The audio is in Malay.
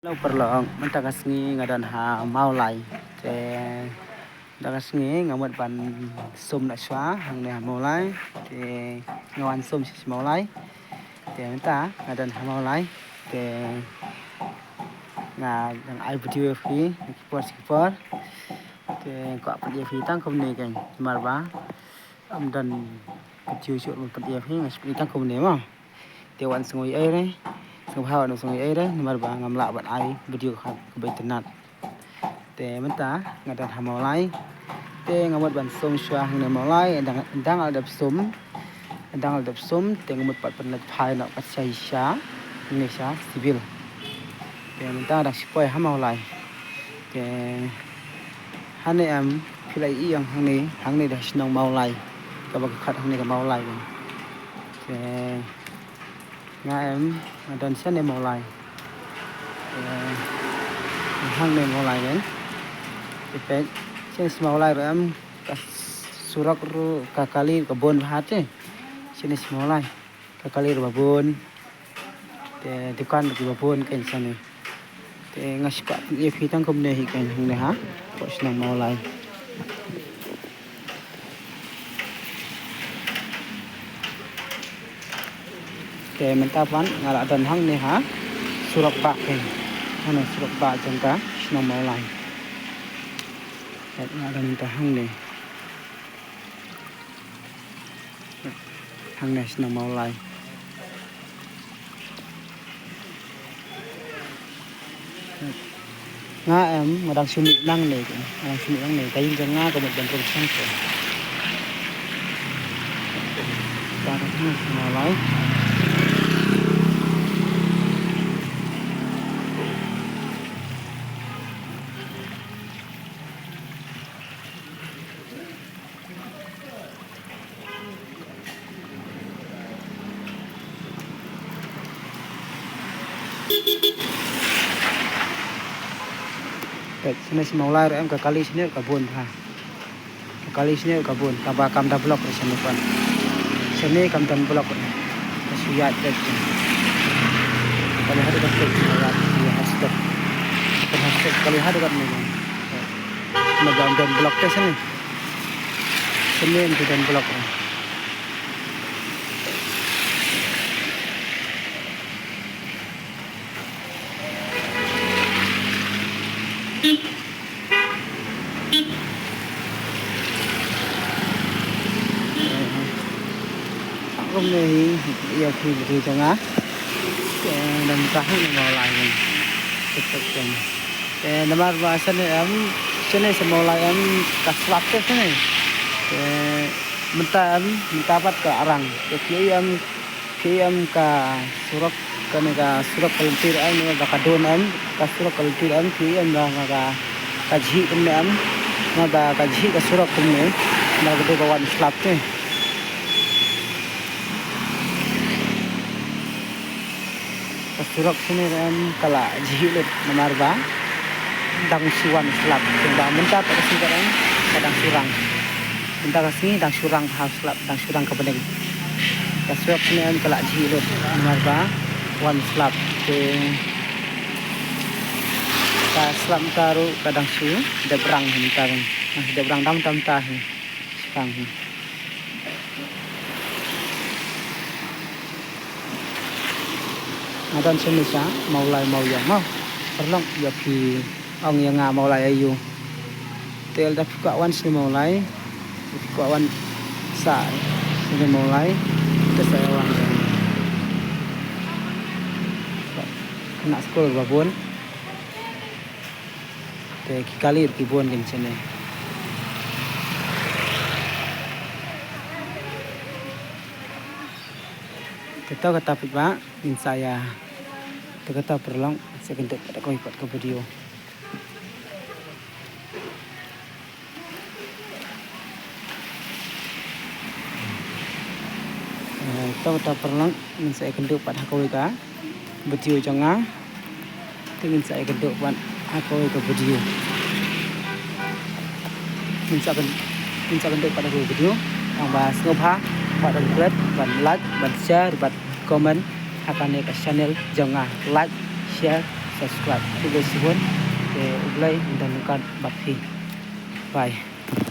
Lâu perlong mentakas ngi ngadan ha maulai te dakas ngi ngamat ban sum na swa hang ne maulai te ngawan sum si maulai te menta ngadan ha maulai te nga dang ai video fi skipper te ko video fi tang kom ne kan marba am dan video shot video fi ngaspi tang kom ne ma te wan sungoi ai re sung hao no sung ai re numar ba ngam la ban ai video khat be tenat te menta ngadan ha maulai te ngamat ban sum shwa hang ne maulai dang al dap sum te ngamat pat pan lat phai no pat sai sha ne sha civil te menta dak spoi ha maulai te hane am philai i yang hang ne da snong maulai ka ba khat hang ne ka maulai te nga em dan sen em maulai hang ne maulai den pe sen maulai ram ka surak ru ka kali ka bon hat te sen maulai ka kali ru bon te dukan ki bon ken sen te ngas ka ye phi tang kom ne hi ken hang ne ha ko snang maulai te menta pan ngala dan hang ne ha surak ba ken hana surak ba jangka snang maulai ngala menta hang ne snang maulai nga em ngadang sumi nang ne kai jang nga ko ban pro sang ko ta hang maulai sini maulai em ka kali sini ka bon ha ka kali sini ka bon ka ba kam da blok sini pan sini kam dan blok ka suyat tek kali hadu ka tek ya hastek ka hastek kali hadu ka ne na dan blok te sini em dan blok hôm nay giờ thì cho ngá đầm cá nó ngồi lại mình tiếp tục chừng nằm vào sân này em ngồi lại em cắt slap thế này mình ta bắt cả răng khi em cả surat cái này cả surat kaltir em và cả đồn em cả surat kaltir em khi em là cả gì em mà cả gì cả surat cũng này mà cái kawan slap thế surak sini em kala jihilid namarba dang siwan slap tinggal mentat kasi kan kadang surang mentat kasi dang surang half slap dang surang kebening surak sini em kala jihilid namarba one slap ke ka slap taru kadang su debrang mentar debrang dam tah sekarang ngadan sini sa maulai mau yang mau perlong ya ki ong yang nga maulai ayu tel da ka wan sini maulai ka wan sa sini maulai te sa wan kena sekolah babon te ki kali ki bon gen sini kita kata pak saya kata perlong saya kentuk pada kau ikut ke video kita kata perlong saya kentuk pada kau ikut video jangan ingin saya kentuk pada kau ikut video minta kentuk pada kau video yang bahas ngopha pada subscribe dan like dan share dan komen akan ke channel jangan like share subscribe video tersebut. Ublay dan dekat bat fi. Bye.